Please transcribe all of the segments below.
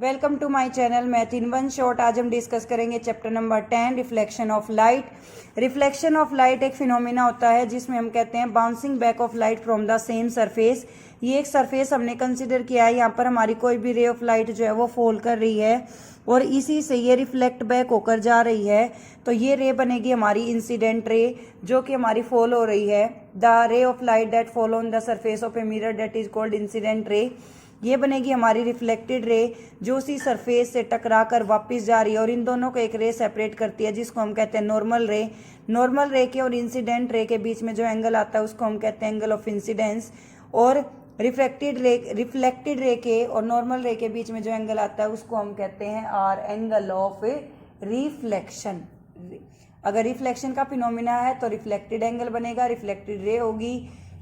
Welcome to my channel math in one shot. आज हम discuss करेंगे chapter number 10 reflection of light. Reflection of light एक phenomena होता है जिसमें हम कहते हैं bouncing back of light from the same surface. ये एक सरफेस हमने कंसिडर किया है, यहाँ पर हमारी कोई भी रे ऑफ लाइट जो है वो फॉल कर रही है और इसी से ये रिफ्लेक्ट बैक होकर जा रही है। तो ये रे बनेगी हमारी इंसिडेंट रे जो कि हमारी फॉल हो रही है। The ray of light that fall on the surface of a mirror that is called incident ray. ये बनेगी हमारी रिफ्लेक्टेड रे जो उसी सरफेस से टकरा कर वापस जा रही है और इन दोनों को एक रे सेपरेट करती है जिसको हम कहते हैं नॉर्मल रे। नॉर्मल रे के और इंसिडेंट रे के बीच में जो एंगल आता है उसको हम कहते हैं एंगल ऑफ इंसिडेंस। और रिफ्लेक्टेड रे के और नॉर्मल रे के बीच में जो एंगल आता है उसको हम कहते हैं आर एंगल ऑफ रिफ्लेक्शन। अगर रिफ्लेक्शन का फिनोमिना है तो रिफ्लेक्टेड एंगल बनेगा, रिफ्लेक्टेड रे होगी,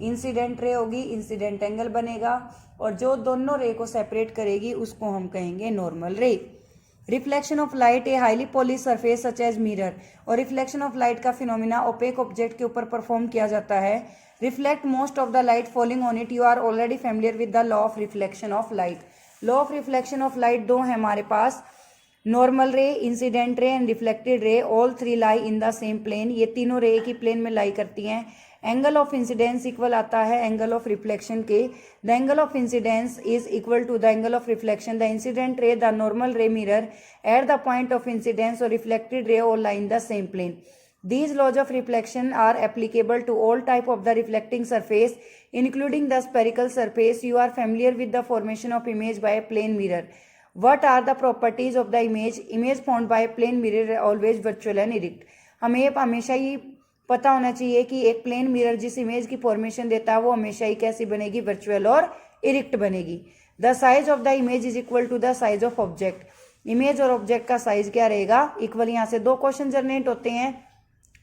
इंसिडेंट रे होगी, इंसिडेंट एंगल बनेगा और जो दोनों रे को सेपरेट करेगी उसको हम कहेंगे normal ray. Reflection of light a highly polish surface such as mirror. और रिफ्लेक्शन ऑफ लाइट का फिनोमिना ओपेक ऑब्जेक्ट के ऊपर परफॉर्म किया जाता है। Reflect most of the light falling on it. You are already familiar with the law of reflection of light. Law of reflection of light दो है हमारे पास, normal ray, incident ray and reflected ray. All three lie in the same plane. ये तीनों रे एक ही plane में लाई करती हैं। एंगल ऑफ इंसिडेंस इक्वल आता है एंगल ऑफ रिफ्लेक्शन के। The angle of incidence is equal to the angle of reflection. The incident ray, the normal ray mirror at the point of incidence और reflected ray all lie in the same plane. These laws of reflection are applicable to all type of the reflecting surface, including the spherical surface. You are familiar with the formation of image by a plane mirror. What are the properties of the image? Image formed by a plane mirror are always virtual and erect. हमें हमेशा ही पता होना चाहिए कि एक plane mirror जिस image की formation देता है वो हमेशा ही कैसी बनेगी, वर्चुअल और इरेक्ट बनेगी। The size of the image is equal to the size of object. Image और ऑब्जेक्ट का साइज क्या रहेगा, इक्वल। यहाँ से दो क्वेश्चन जनरेट होते हैं।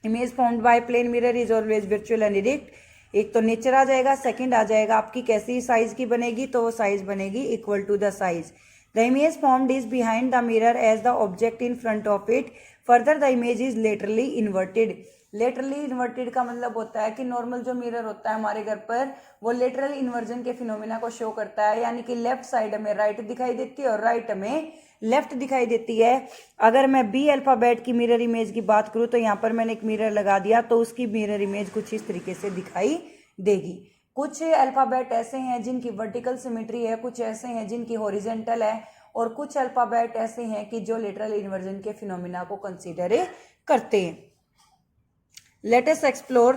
Image formed by plane mirror is always virtual and erect. एक तो नेचर आ जाएगा, सेकंड आ जाएगा आपकी कैसी साइज की बनेगी, तो वो साइज बनेगी equal to the size. The image formed is behind the mirror as the object in front of it. Further the image is laterally inverted. Laterally inverted का मतलब होता है कि नॉर्मल जो मिरर होता है हमारे घर पर वो लेटरल इन्वर्जन के फिनोमिना को शो करता है, यानी कि लेफ्ट साइड हमें राइट दिखाई देती है और राइट हमें लेफ्ट दिखाई देती है। अगर मैं बी अल्फाबेट की मिरर इमेज की बात करूं तो यहाँ पर मैंने एक मिरर लगा दिया तो उसकी मिरर इमेज कुछ इस तरीके से दिखाई देगी। कुछ अल्फाबेट ऐसे हैं जिनकी वर्टिकल सिमेट्री है, कुछ ऐसे हैं जिनकी हॉरिजेंटल है और कुछ अल्फाबेट ऐसे हैं कि जो लेटरल इन्वर्जन के फिनोमिना को कंसीडर करते हैं। Let us explore.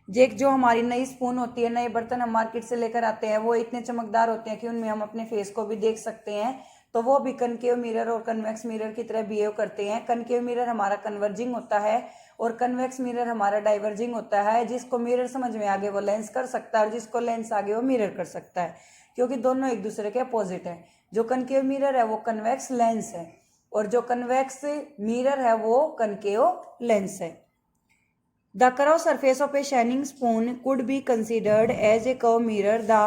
जो हमारी नई स्पून होती है, नए बर्तन हम मार्केट से लेकर आते हैं, वो इतने चमकदार होते हैं कि उनमें हम अपने फेस को भी देख सकते हैं। तो वो भी कनकेव मिरर और कन्वेक्स मिरर की तरह बिहेव करते हैं। कनकेव मिरर हमारा कन्वर्जिंग होता है और कन्वेक्स मिरर हमारा डाइवर्जिंग होता है। जिसको मिरर समझ में आगे वो लेंस कर सकता है और जिसको लेंस आगे वो मिरर कर सकता है, क्योंकि दोनों एक दूसरे के अपोजिट है। जो कनकेव मिरर है वो कन्वेक्स लेंस है और जो कन्वेक्स मिरर है वो कनकेव लेंस है। The curved surface of a shining spoon could be considered as a curved mirror. The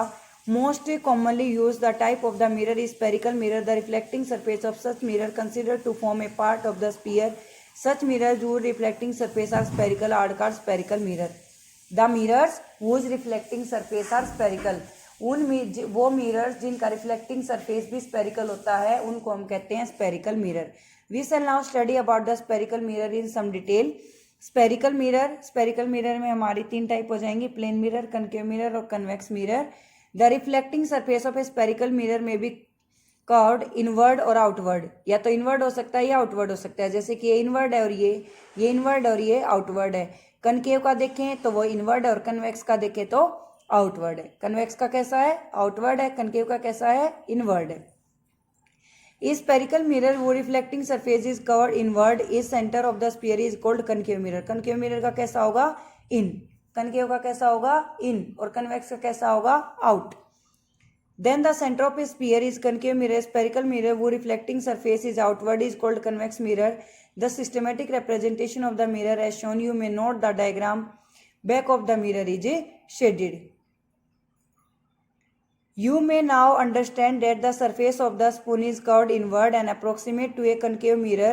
most commonly used the type of the mirror is spherical mirror. The reflecting surface of such mirror considered to form a part of the sphere. Such mirrors whose reflecting surface are spherical are called spherical mirror. The mirrors whose reflecting surface are spherical. वो mirrors जिनका reflecting surface भी spherical होता है उनको हम कहते हैं spherical mirror. We shall now study about the spherical mirror in some detail. Spherical mirror में हमारी तीन टाइप हो जाएंगी, प्लेन मिरर, कनकेव मिरर और convex mirror. The reflecting surface of a spherical mirror में भी कर्व्ड इनवर्ड और outward, या तो इनवर्ड हो सकता है या आउटवर्ड हो सकता है। जैसे कि ये इनवर्ड है और ये इनवर्ड और ये आउटवर्ड है। कनकेव का देखें तो वो इनवर्ड है और कन्वेक्स का देखें तो आउटवर्ड है। कन्वेक्स का कैसा है, आउटवर्ड है। कनकेव का कैसा है, इनवर्ड है। इस स्पेरिकल मिरर वो reflecting surface is curved inward, is centre of the sphere is called concave mirror. Concave mirror का कैसा होगा, इन। कनकेव का कैसा होगा, इन। और कन्वेक्स का कैसा होगा, out. Then the centre of a sphere is concave mirror. Spherical mirror वो reflecting surface is outward is called convex mirror. The systematic representation of the mirror as shown. You may note the diagram back of the mirror is shaded. You may now understand that the surface of the spoon is curved inward and approximate to a concave mirror.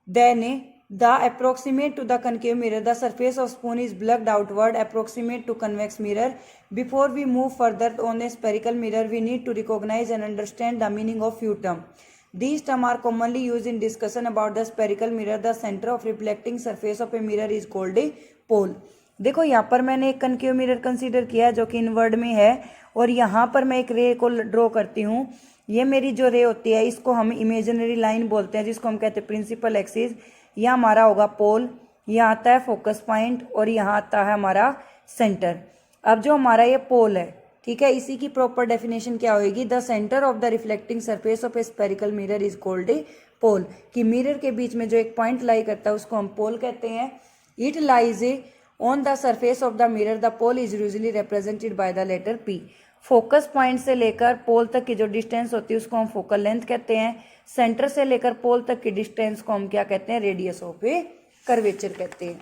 Then The approximate to the concave mirror, the surface of spoon is plugged outward, approximate to convex mirror. Before we move further on a spherical mirror, we need to recognize and understand the meaning of few terms. These terms are commonly used in discussion about the spherical mirror. The center of reflecting surface of a mirror is called a pole. देखो यहाँ पर मैंने एक concave mirror consider किया जो कि inward में है, और यहाँ पर मैं एक रे को ड्रॉ करती हूँ। ये मेरी जो रे होती है इसको हम इमेजिनरी लाइन बोलते हैं, जिसको हम कहते हैं प्रिंसिपल एक्सिस। यह हमारा होगा पोल, यहाँ आता है फोकस पॉइंट, और यहाँ आता है हमारा सेंटर। अब जो हमारा ये पोल है, ठीक है, इसी की प्रॉपर डेफिनेशन क्या होगी? The centre of the reflecting surface of a spherical mirror is called a pole. कि मिरर के बीच में जो एक पॉइंट लाई करता है उसको हम पोल कहते हैं। It lies on the surface of the mirror, the pole is usually represented by the letter P. Focus point से लेकर पोल तक की जो डिस्टेंस होती है उसको हम फोकल लेंथ कहते हैं। सेंटर से लेकर पोल तक की डिस्टेंस को हम क्या कहते हैं? रेडियस ऑफ ए कर्वेचर कहते हैं।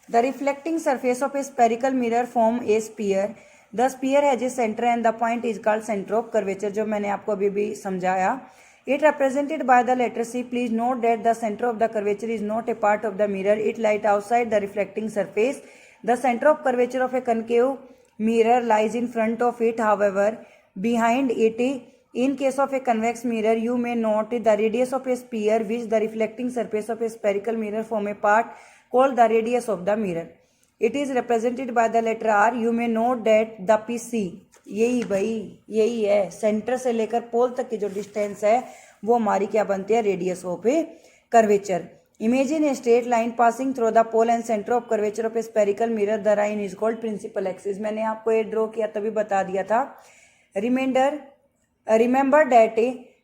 The reflecting surface of a spherical mirror form A sphere. The sphere has a centre and the point is called centre of curvature, जो मैंने आपको अभी भी समझाया। It represented by the letter C. Please note that the center of the curvature is not a part of the mirror. It lies outside the reflecting surface. The center of curvature of a concave mirror lies in front of it, however, behind it. In case of a convex mirror, you may note the radius of a sphere which the reflecting surface of a spherical mirror form a part called the radius of the mirror. It is represented by the letter R. You may note that the PC, यही भाई यही है, centre से लेकर पोल तक की जो distance है वो हमारी क्या बनती है? Radius of a curvature. Imagine a straight line passing through the pole and centre of curvature of a spherical mirror. The line is called principal axis. मैंने आपको ये ड्रॉ किया तभी बता दिया था। Remember that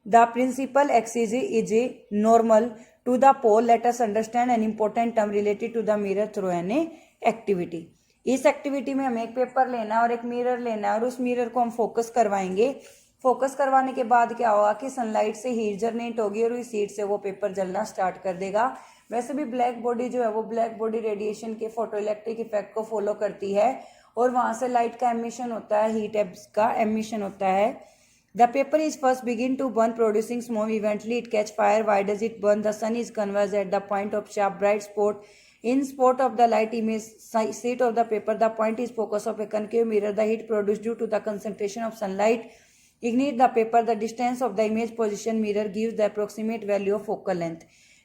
the principal axis is a normal to the pole. Let us understand an important term related to the mirror through an activity. इस activity में हमें एक पेपर लेना है और एक मिरर लेना है, और उस मिरर को हम फोकस करवाएंगे। फोकस करवाने के बाद क्या होगा कि सनलाइट से हीट जनरेट होगी और इस हीट से वो पेपर जलना स्टार्ट कर देगा। वैसे भी ब्लैक बॉडी जो है वो ब्लैक बॉडी रेडिएशन के फोटो इलेक्ट्रिक इफेक्ट को फॉलो करती है, और वहां से लाइट का एमिशन होता है, हीट का एमिशन होता है। The paper is first begin to burn producing smoke, eventually it catch fire. Why does it burn? The sun is converge at the point of sharp bright spot in spot of the light image sheet of the paper. The point is focus of a concave mirror. The heat produced due to the concentration of sunlight ignite the paper. The distance of the image position mirror gives the approximate value of focal length.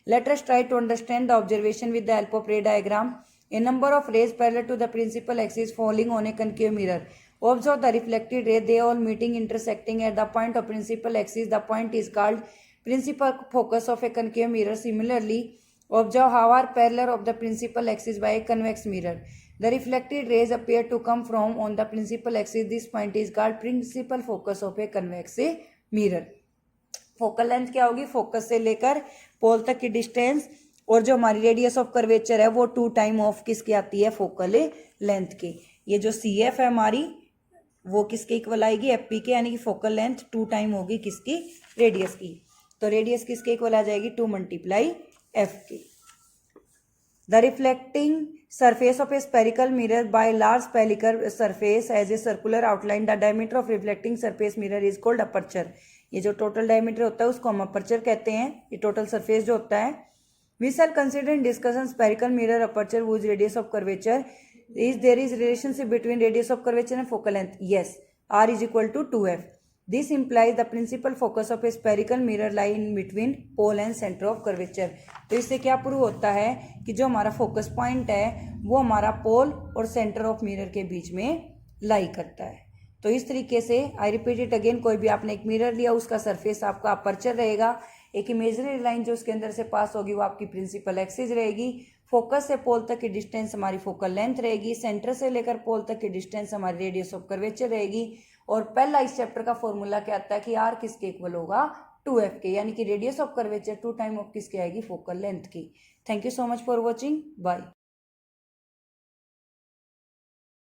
Let us try to understand the observation with the help of ray diagram. A number of rays parallel to the principal axis falling on a concave mirror. Observe the reflected ray, they all meeting intersecting at the point of principal axis. The point is called principal focus of a concave mirror. Similarly, observe how are parallel of the principal axis by a convex mirror. The reflected rays appear to come from on the principal axis. This point is called principal focus of a convex mirror. Focal length क्या होगी? Focus से लेकर पोल तक की distance, और जो हमारी radius of curvature है वो 2 टाइम ऑफ किसकी आती है? फोकल लेंथ के। ये जो सी एफ है हमारी वो किसके इक्वल आएगी? एफ पी के, यानी कि फोकल लेंथ 2 टाइम होगी किसकी? रेडियस की। तो रेडियस किसके इक्वल आ जाएगी? 2 मल्टीप्लाई एफ की। The reflecting surface of a spherical mirror by large spherical surface has a circular outline. The diameter of reflecting surface mirror is called aperture. ये जो total diameter होता है उसको हम अपर्चर कहते हैं, ये टोटल सरफेस जो होता है। We shall consider in discussion spherical mirror aperture whose radius of curvature is there is relationship between radius of curvature and focal length. Yes, R is equal to 2f. This implies the principal focus of a spherical mirror lie in between pole and center of curvature. तो इससे क्या prove होता है कि जो हमारा focus point है वो हमारा पोल और सेंटर ऑफ मिरर के बीच में लाई करता है। तो इस तरीके से आई रिपीट इट अगेन, कोई भी आपने एक मिरर लिया उसका सरफेस आपका अपर्चर रहेगा, एक इमेजिनरी लाइन जो उसके अंदर से पास होगी वो आपकी प्रिंसिपल एक्सिस रहेगी, फोकस से पोल तक की डिस्टेंस हमारी फोकल लेंथ रहेगी, सेंटर से लेकर पोल तक की डिस्टेंस हमारी रेडियस ऑफ कर्वेचर रहेगी। और पहला इस चैप्टर का फॉर्मूला क्या आता है कि आर किसके इक्वल होगा? 2f के, यानी कि radius of curvature 2 time of किसकी आएगी? फोकल लेंथ की। Thank you so much for watching, bye.